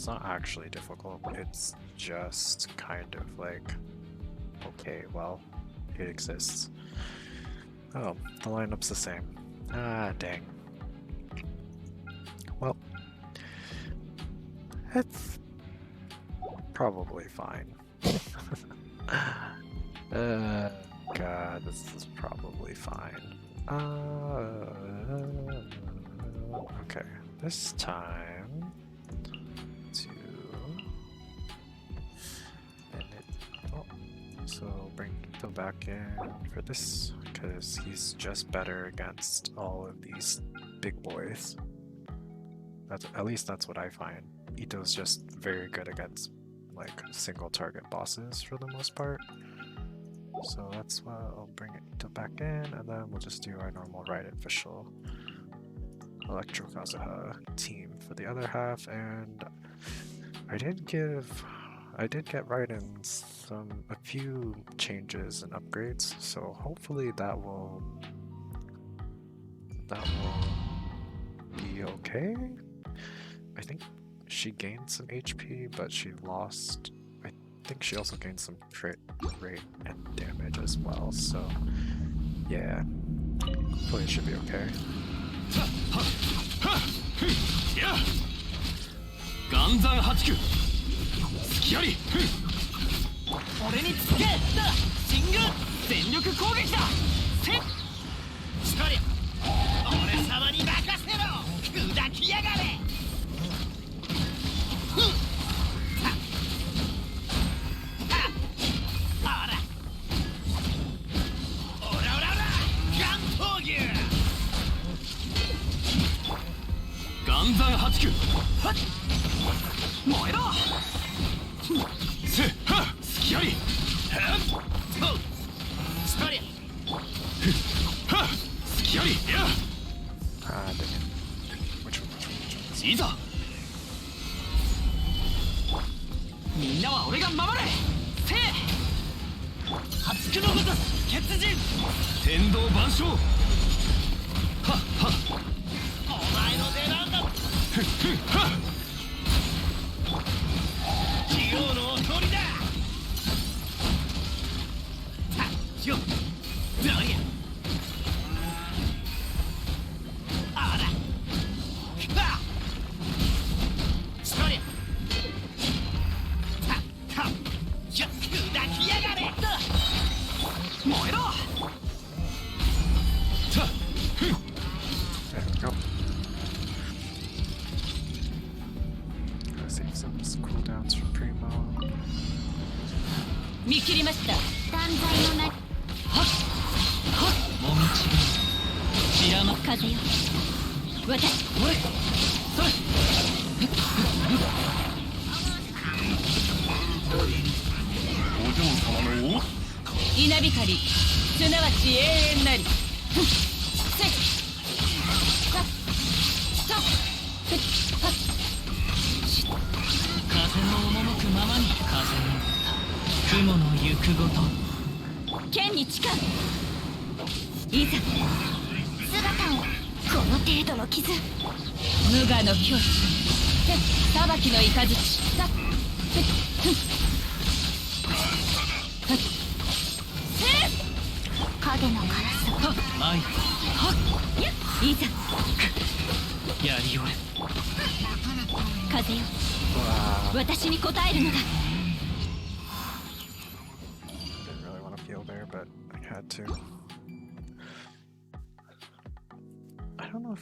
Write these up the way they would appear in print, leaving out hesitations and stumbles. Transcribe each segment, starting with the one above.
It's not actually difficult, it's just kind of like, okay, well, it exists. Oh, the lineup's the same. Ah, dang. Well, it's probably fine. God, this is probably fine. Okay, this time to Bennett. Oh, so bring Itto back in for this because he's just better against all of these big boys. At least that's what I find. Itto's just very good against like single target bosses for the most part. So that's why I'll bring Itto back in, and then we'll just do our normal Raiden Fischl Electro-Kazuha team for the other half. And I did get Raiden's a few changes and upgrades, so hopefully that will be okay. I think she gained some HP, but she lost. I think she also gained some crit rate and damage as well. So yeah, hopefully it should be okay.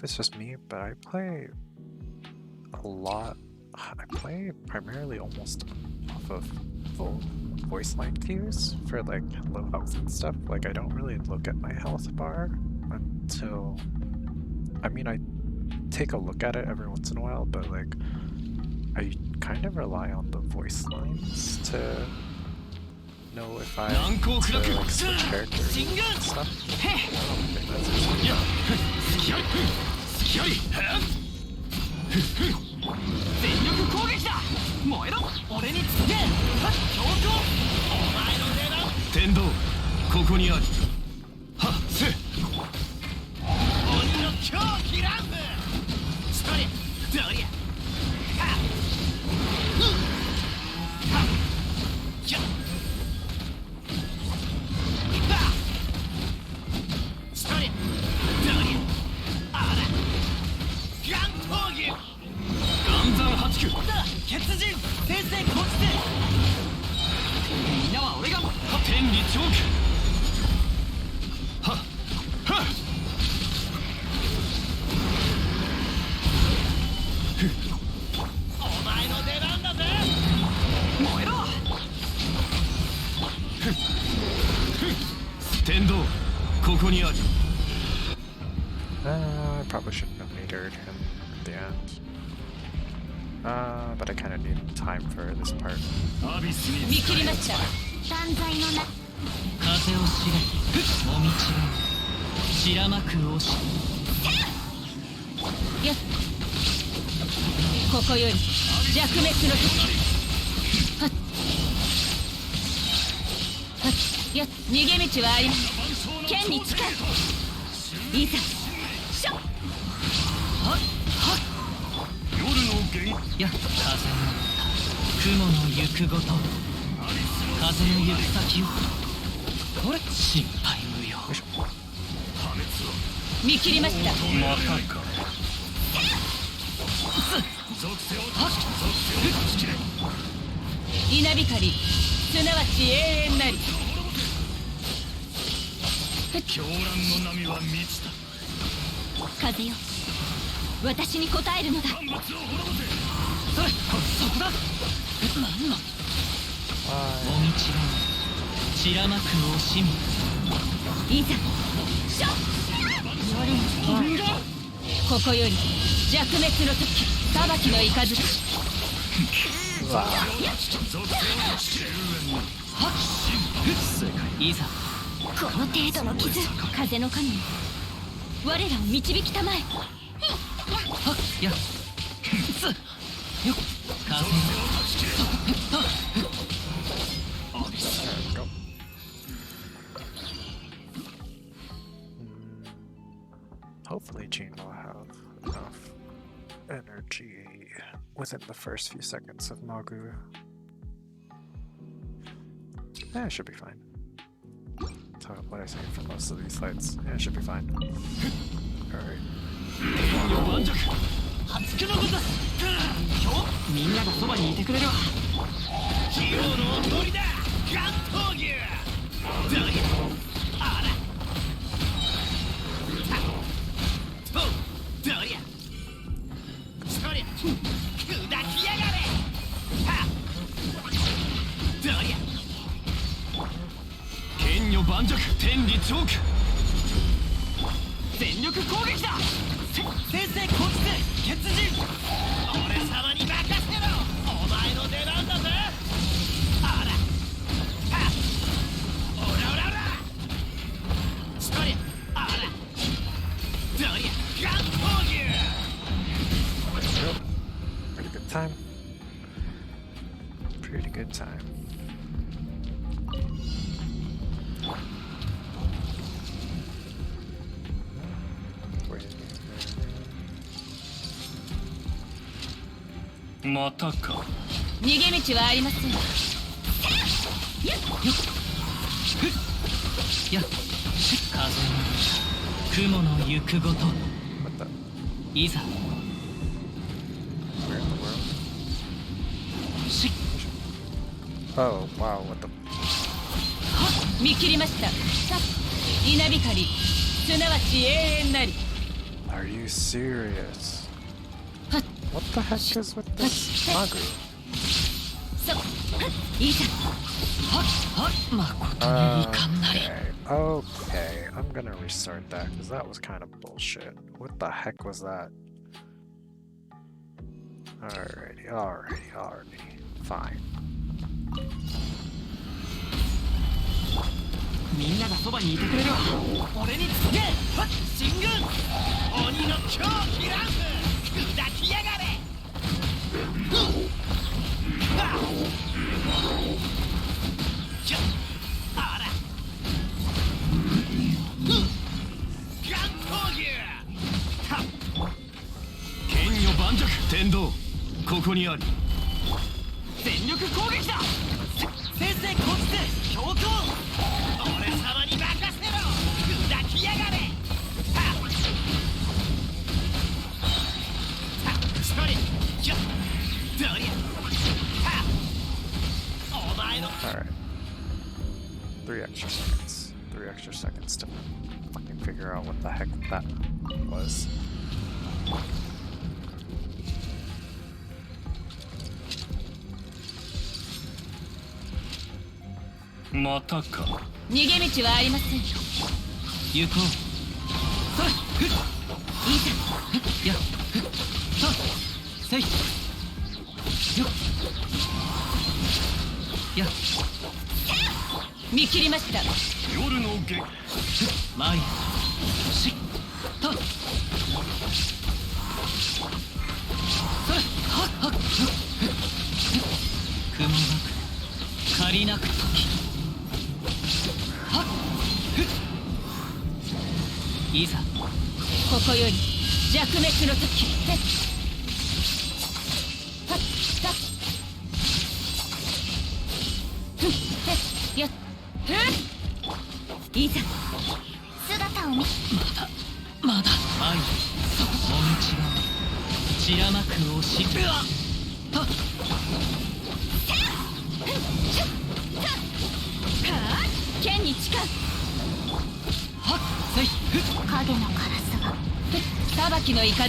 It's just me, but I play a lot. I play primarily almost off of full voice line cues for like low health and stuff. Like I don't really look at my health bar until, I mean, I take a look at it every once in a while, but like I kind of rely on the voice lines to know if I need to like switch characters and stuff. I don't think that's I probably shouldn't have metered him at the end. But I kind of need time for this part. 見切りました断罪のな風を知れもみちが白幕をしやっここより弱滅の時はっはっやっ逃げ道はあり剣に近いいざしょはっはっ夜の元や風の雲の行くごと風の行く先をこれ心配無用見切りましたまたか稲光すなわち永遠なり狂乱の波は満ちた風よ私に応えるのだそれそこだ何のおみちが白幕を惜しみいざしょ夜の人間ここより弱滅の時裁きの雷いざこの程度の傷風の神我らを導きたまえはっやつよ風Hopefully Jean will have enough energy within the first few seconds of Magu. Yeah, it should be fine. That's what I say for most of these fights. Yeah, it should be fine. Alright. みんながそばにいてくれるわ。器用の踊りだ。ガン闘牛。どうや。あら。と。どうや。そりゃ。砕きやがれ。は。どうや。剣女盤石天理チョーク。全力攻撃だ。先生こっちで血人俺様に任せろお前の出番だぜあらはっオラオラオラそりゃあらどりゃガン闘牛 Pretty good time. Pretty good time. Where またか逃げ道はありませんよっやっ風の雲の行くごといざ Where in the world? Oh wow, what the 見切りました稲光すなわち永遠なり Are you serious? What the heck is with this Magu? Okay, I'm gonna restart that because that was kind of bullshit. What the heck was that? Alrighty. Fine. みんながそばにいてくれるわ俺につけ進軍鬼の狂気ランス砕きやがれあらガン闘牛剣女盤石天道ここにあり全力攻撃だ先生こっちで強行俺様に任せろ砕きやがれそれ Alright. 3 extra seconds. 3 extra seconds to fucking figure out what the heck that was. Mataka. 逃げ道はありません。行こう。さあ、ふっ。いざ。や。ふっ。さあ。せい。よっ。や。見切りました。夜のゲ。前。し。と。さあ。はっはっ。雲が借りなく時。はっ。ふっ。いざ。ここより弱滅の時。へっ。はっ。はっ。ふっ。へっ。やっ。ふっ。いざ。姿を見。まだ。愛。そこ。もみちが。散らまく押し。うわっ。はっ。剣に近い。はっ。せい。ふっ。影のカラスが。ふっ。裁きの雷。はっ。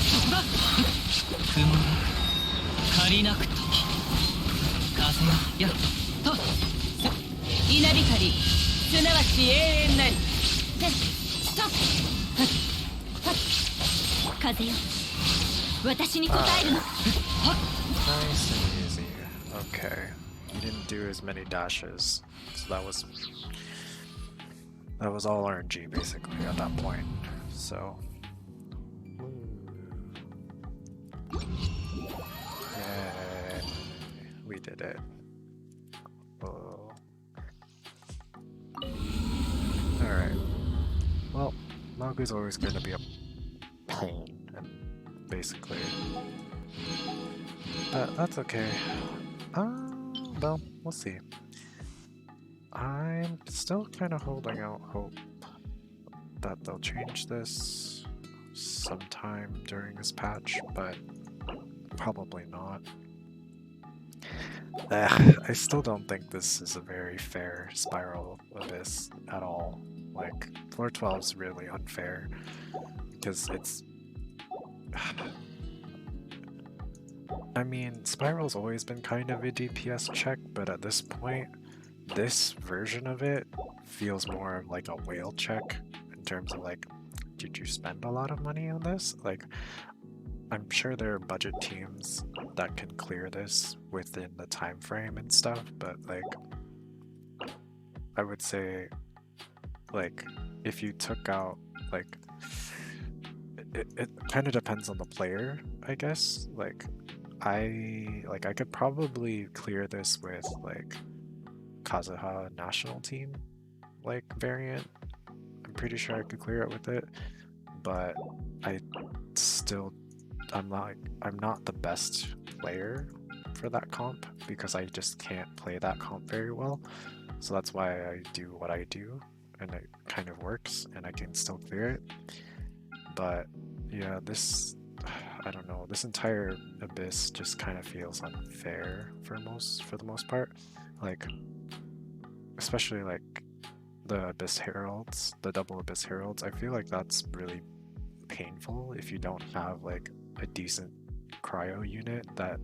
そこだ。ふっ。雲が借りなく時。風がやっと。せ。稲光。すなわち永遠なり。せ。と。はっ。はっ。風よ。私に答えるの。はっ。Nice and easy. Okay. You didn't do as many dashes. So that was all RNG basically at that point. So yay. We did it. Oh. Alright. Well, Magu's always gonna be a pain and basically that's okay. Well, we'll see. I'm still kind of holding out hope that they'll change this sometime during this patch, but probably not. I still don't think this is a very fair Spiral Abyss at all. Like, floor 12 is really unfair because it's... I mean, Spiral's always been kind of a DPS check, but at this point, this version of it feels more like a whale check in terms of like, did you spend a lot of money on this? Like, I'm sure there are budget teams that can clear this within the time frame and stuff, but like, I would say, like, if you took out, like, it kind of depends on the player, I guess. Like, I could probably clear this with like Kazuha national team like variant. I'm pretty sure I could clear it with it, but I'm not the best player for that comp because I just can't play that comp very well. So that's why I do what I do, and it kind of works and I can still clear it. But yeah, I don't know, this entire Abyss just kind of feels unfair for the most part. Like, especially like the Abyss Heralds, the double Abyss Heralds, I feel like that's really painful if you don't have like a decent cryo unit that,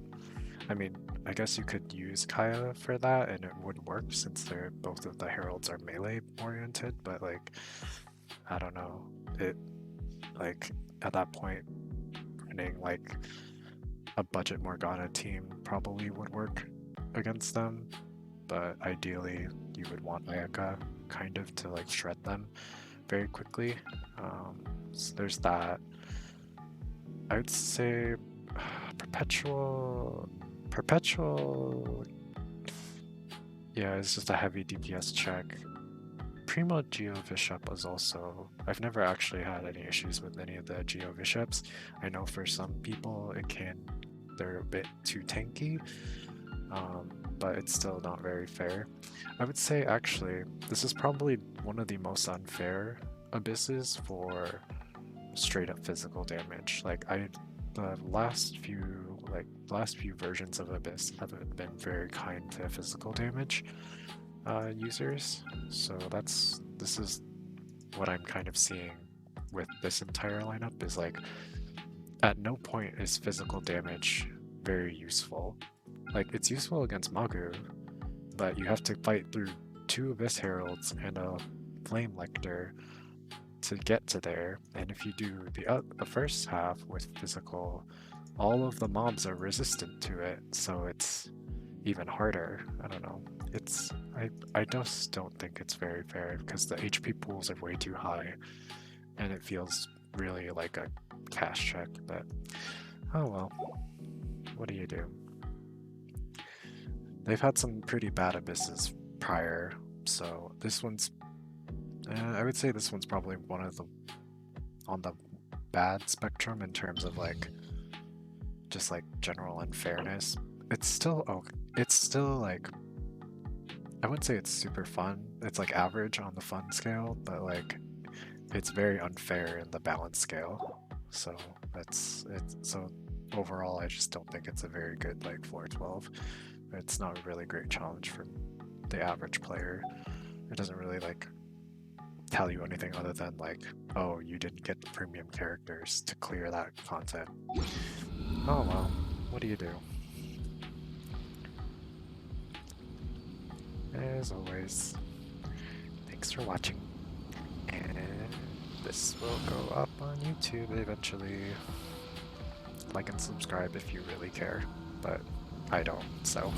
I mean, I guess you could use Kaya for that and it would work since both of the Heralds are melee oriented, but like, I don't know, it, like, at that point, running like a budget Morgana team probably would work against them, but ideally you would want Ayaka kind of to like shred them very quickly. So there's that. I would say perpetual, yeah, it's just a heavy DPS check. Primo Geo Bishop is also... I've never actually had any issues with any of the Geo Bishops. I know for some people they're a bit too tanky, but it's still not very fair. I would say actually this is probably one of the most unfair abysses for straight up physical damage. Like the last few like the last few versions of Abyss haven't been very kind to physical damage users. So this is what I'm kind of seeing with this entire lineup is like at no point is physical damage very useful. Like it's useful against Magu, but you have to fight through 2 Abyss Heralds and a Flame Lector to get to there, and if you do the first half with physical, all of the mobs are resistant to it, so it's even harder. I don't know. I just don't think it's very fair because the HP pools are way too high, and it feels really like a cash check. But oh well, what do you do? They've had some pretty bad abysses prior, so this one's. I would say this one's probably one of the on the bad spectrum in terms of like just like general unfairness. It's still it's still like I wouldn't say it's super fun. It's like average on the fun scale, but like it's very unfair in the balance scale. So so overall I just don't think it's a very good like 412. It's not a really great challenge for the average player. It doesn't really like tell you anything other than like, oh, you didn't get the premium characters to clear that content. Oh well, what do you do? As always, thanks for watching, and this will go up on YouTube eventually. Like and subscribe if you really care, but I don't, so